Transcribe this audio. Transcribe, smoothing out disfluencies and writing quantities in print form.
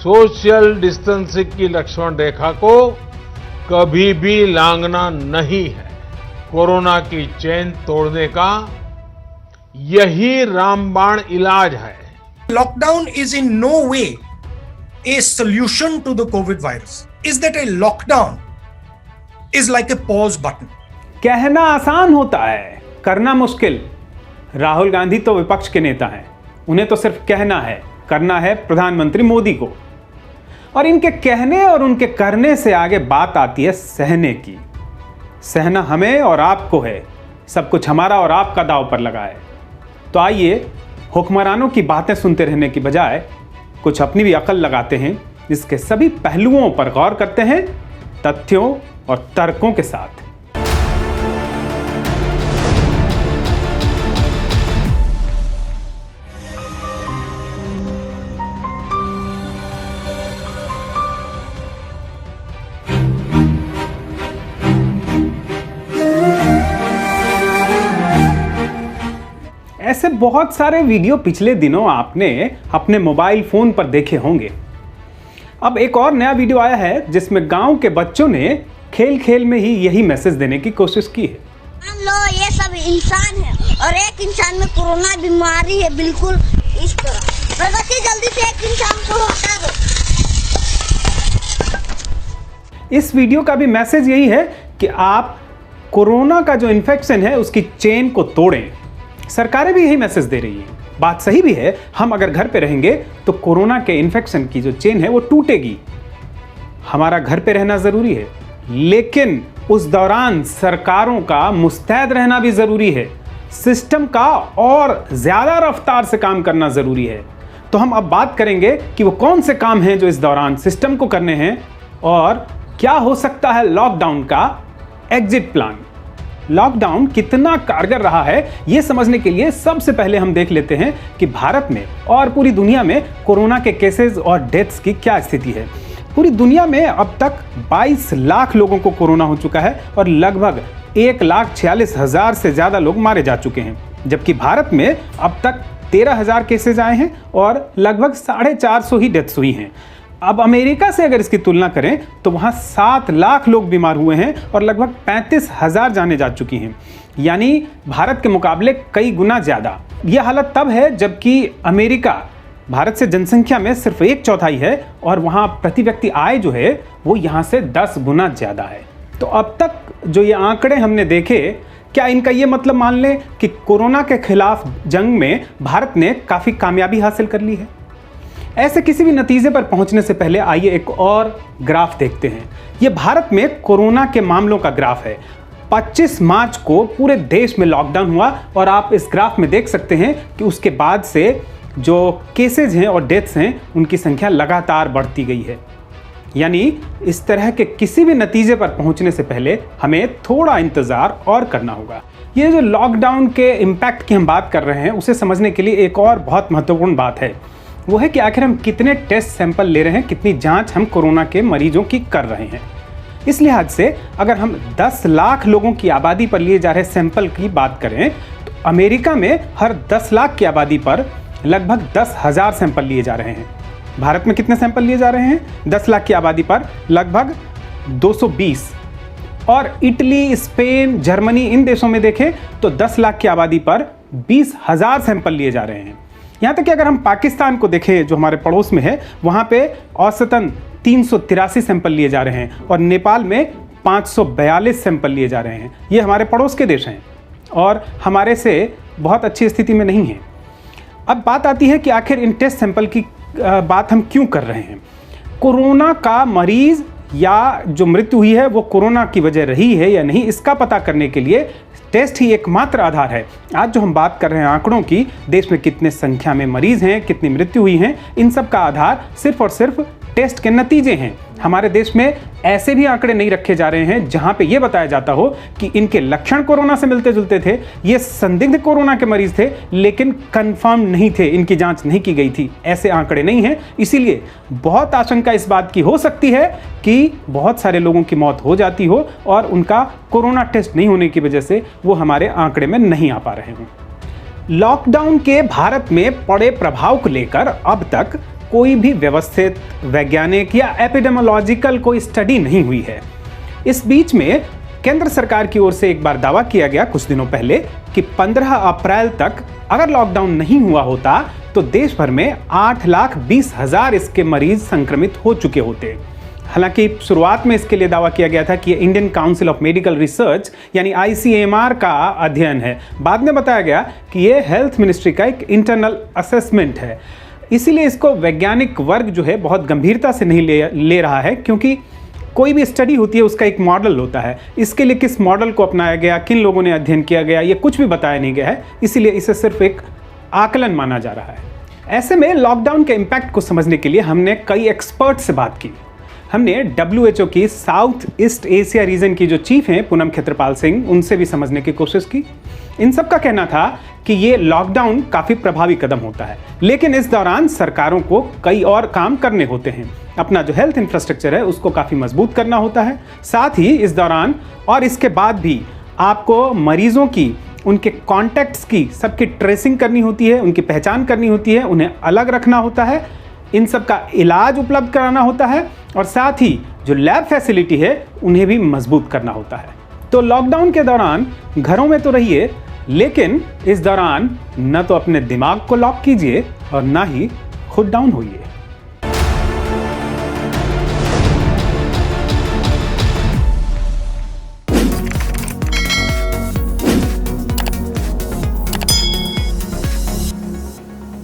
Social distancing की लक्ष्मण रेखा को कभी भी लांघना नहीं है। कोरोना की चेन तोड़ने का यही रामबाण इलाज है। Lockdown is in no way a solution to the COVID virus. Is that a lockdown is like a pause button? कहना आसान होता है, करना मुश्किल। राहुल गांधी तो विपक्ष के नेता हैं, उन्हें तो सिर्फ कहना है, करना है प्रधानमंत्री मोदी को। और इनके कहने और उनके करने से आगे बात आती है सहने की। सहना हमें और आपको है, सब कुछ हमारा और आपका दांव पर लगा है। तो आइए हुक्मरानों की बातें सुनते रहने की बजाय कुछ अपनी भी अकल लगाते हैं, जिसके सभी पहलुओं पर गौर करते हैं तथ्यों और तर्कों के साथ। ऐसे बहुत सारे वीडियो पिछले दिनों आपने अपने मोबाइल फोन पर देखे होंगे। अब एक और नया वीडियो आया है जिसमें गांव के बच्चों ने खेल खेल में ही यही मैसेज देने की कोशिश की है। मान लो ये सब इंसान है और एक इंसान में कोरोना बीमारी है, बिल्कुल इस तरह। प्रगति जल्दी से एक इंसान को हटा दो। इस वीडियो का भी मैसेज यही है कि आप कोरोना का जो इन्फेक्शन है उसकी चेन को तोड़ें। सरकारें भी यही मैसेज दे रही हैं। बात सही भी है, हम अगर घर पे रहेंगे तो कोरोना के इन्फेक्शन की जो चेन है वो टूटेगी। हमारा घर पे रहना जरूरी है, लेकिन उस दौरान सरकारों का मुस्तैद रहना भी जरूरी है। सिस्टम का और ज्यादा रफ्तार से काम करना जरूरी है। तो हम अब बात करेंगे कि वो कौन से काम हैं जो इस दौरान सिस्टम को करने हैं और क्या हो सकता है लॉकडाउन का एग्जिट प्लान। लॉकडाउन कितना कारगर रहा है यह समझने के लिए सबसे पहले हम देख लेते हैं कि भारत में और पूरी दुनिया में कोरोना के केसेस और डेथ्स की क्या स्थिति है। पूरी दुनिया में अब तक 22 लाख लोगों को कोरोना हो चुका है और लगभग 1,46,000 से ज्यादा लोग मारे जा चुके हैं, जबकि भारत में अब तक 13,000 केसेस आए हैं और लगभग 450 ही डेथ्स हुई हैं। अब अमेरिका से अगर इसकी तुलना करें तो वहां 7 लाख लोग बीमार हुए हैं और लगभग 35,000 जाने जा चुकी हैं, यानी भारत के मुकाबले कई गुना ज्यादा। यह हालत तब है जबकि अमेरिका भारत से जनसंख्या में सिर्फ 1/4 है और वहां प्रति व्यक्ति आय जो है वो यहां से 10 गुना ज्यादा है। तो अब तक जो ये आंकड़े हमने देखे, क्या इनका ये मतलब मान लें कि कोरोना के खिलाफ जंग में भारत ने काफी कामयाबी हासिल कर ली है? ऐसे किसी भी नतीजे पर पहुंचने से पहले आइए एक और ग्राफ देखते हैं। यह भारत में कोरोना के मामलों का ग्राफ है। 25 मार्च को पूरे देश में लॉकडाउन हुआ और आप इस ग्राफ में देख सकते हैं कि उसके बाद से जो केसेज हैं और डेथ्स हैं उनकी संख्या लगातार बढ़ती गई है। यानी इस तरह के किसी भी नतीजे पर पहुंचने से पहले हमें थोड़ा इंतजार और करना होगा। ये जो लॉकडाउन के इम्पैक्ट की हम बात कर रहे हैं उसे समझने के लिए एक और बहुत महत्वपूर्ण बात है, वो है कि आखिर हम कितने टेस्ट सैंपल ले रहे हैं, कितनी जांच हम कोरोना के मरीजों की कर रहे हैं। इस लिहाज से अगर हम 10 लाख लोगों की आबादी पर लिए जा रहे सैंपल की बात करें तो अमेरिका में हर 10 लाख की आबादी पर लगभग 10,000 सैंपल लिए जा रहे हैं। भारत में कितने सैंपल लिए जा रहे हैं? 10 लाख की आबादी पर लगभग 220। और इटली, स्पेन, जर्मनी, इन देशों में देखें तो 10 लाख की आबादी पर 20,000 सैंपल लिए जा रहे हैं। यहाँ तक कि अगर हम पाकिस्तान को देखें जो हमारे पड़ोस में है, वहाँ पे औसतन 383 सैंपल लिए जा रहे हैं और नेपाल में 542 सैंपल लिए जा रहे हैं। ये हमारे पड़ोस के देश हैं और हमारे से बहुत अच्छी स्थिति में नहीं हैं। अब बात आती है कि आखिर इन टेस्ट सैंपल की बात हम क्यों कर रहे हैं। कोरोना का मरीज या जो मृत्यु हुई है वो कोरोना की वजह रही है या नहीं, इसका पता करने के लिए टेस्ट ही एकमात्र आधार है। आज जो हम बात कर रहे हैं आंकड़ों की, देश में कितने संख्या में मरीज हैं, कितनी मृत्यु हुई हैं, इन सब का आधार सिर्फ और सिर्फ टेस्ट के नतीजे हैं। हमारे देश में ऐसे भी आंकड़े नहीं रखे जा रहे हैं जहां पे यह बताया जाता हो कि इनके लक्षण कोरोना से मिलते जुलते थे, ये संदिग्ध कोरोना के मरीज थे लेकिन कंफर्म नहीं थे, इनकी जांच नहीं की गई थी। ऐसे आंकड़े नहीं हैं, इसीलिए बहुत आशंका इस बात की हो सकती है कि बहुत सारे लोगों की मौत हो जाती हो और उनका कोरोना टेस्ट नहीं होने की वजह से वो हमारे आंकड़े में नहीं आ पा रहे हों। लॉकडाउन के भारत में पड़े प्रभाव को लेकर अब तक कोई भी व्यवस्थित वैज्ञानिक या एपिडेमियोलॉजिकल कोई स्टडी नहीं हुई है। इस बीच में केंद्र सरकार की ओर से एक बार दावा किया गया कुछ दिनों पहले कि 15 अप्रैल तक अगर लॉकडाउन नहीं हुआ होता तो देश भर में 8,20,000 इसके मरीज संक्रमित हो चुके होते। हालांकि शुरुआत में इसके लिए दावा किया गया था कि ये Indian council of medical research यानी ICMR का अध्ययन है। बाद में बताया गया कि ये हेल्थ मिनिस्ट्री का एक इंटरनल असेसमेंट है। इसीलिए इसको वैज्ञानिक वर्ग जो है बहुत गंभीरता से नहीं ले रहा है, क्योंकि कोई भी स्टडी होती है उसका एक मॉडल होता है। इसके लिए किस मॉडल को अपनाया गया, किन लोगों ने अध्ययन किया गया, ये कुछ भी बताया नहीं गया है, इसीलिए इसे सिर्फ एक आकलन माना जा रहा है। ऐसे में लॉकडाउन के इम्पैक्ट को समझने के लिए हमने कई एक्सपर्ट से बात की। हमने WHO की साउथ ईस्ट एशिया रीजन की जो चीफ हैं पूनम खेत्रपाल सिंह, उनसे भी समझने की कोशिश की। इन सब का कहना था कि ये लॉकडाउन काफ़ी प्रभावी कदम होता है, लेकिन इस दौरान सरकारों को कई और काम करने होते हैं। अपना जो हेल्थ इंफ्रास्ट्रक्चर है उसको काफ़ी मजबूत करना होता है। साथ ही इस दौरान और इसके बाद भी आपको मरीजों की, उनके कॉन्टैक्ट्स की, सबकी ट्रेसिंग करनी होती है, उनकी पहचान करनी होती है, उन्हें अलग रखना होता है, इन सब का इलाज उपलब्ध कराना होता है और साथ ही जो लैब फैसिलिटी है उन्हें भी मजबूत करना होता है। तो लॉकडाउन के दौरान घरों में तो रहिए, लेकिन इस दौरान न तो अपने दिमाग को लॉक कीजिए और ना ही खुद डाउन होइए।